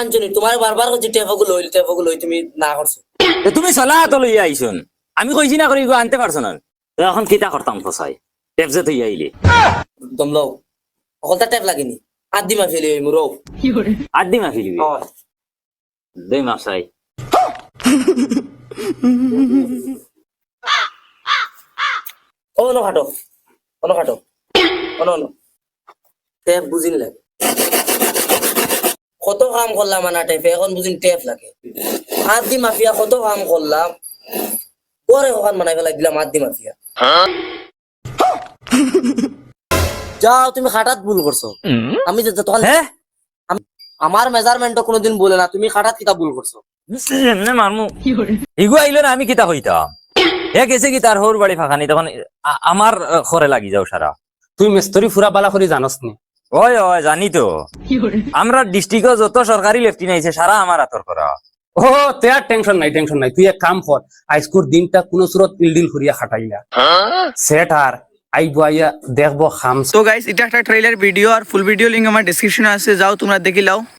আঞ্জনি তোমার বারবার করছি টেপগুলো লই তুমি না করছো। তুমি চলা তো লইয়া আইসুন, আমি কইছি না করি আনতে পারছো না। তো এখন কিতা করতাম ফসাই, টেপ যে তুই আইলি দম লও অকলটা টেপ লাগেনি আদি মা ফেলি মুরো আর দিমা ফিরবি দুই মাসাই অনো খাটো অনো টেপ বুঝিন লাগে কত কাম করলাম আনা টেপে এখন বুঝিন টেপ লাগে আদি মাফিয়া কত কাম করলাম পরে ওখান বানাই ফেলাই দিলাম আদি মাফিয়া যাও তুমি খাটাত ভুল করছো আমি যে তখন হ্যাঁ আমার মেজারমেন্টও কোনোদিন বলে না তুমি খাটাত কিতা ভুল করছো এমনে মারমু ইগু আইলো না আমি কিতা হইতাম। হে গেছে কি তার হোর বাড়ি ফাঁকানি তখন আমার খরে লাগি যাও সারা। তুই মেস্তরি ফুরা বালা করে জানস নি? ওই ওই জানি তো, আমরা ডিস্ট্রিক্টে যত সরকারি লেফটিন আইছে সারা আমার আতর করা। ও তে আর টেনশন নাই তুই এক কাম কর, আজকুর দিনটা কোন সুরত ইলডিল করিয়া খাটাইলা সেট আর আইবো আইয়া দেখবো খাম। তো গাইস এটা একটা ট্রেলার ভিডিও আর ফুল ভিডিও লিংক আমার ডেসক্রিপশনে আছে, যাও তোমরা দেখি লাও।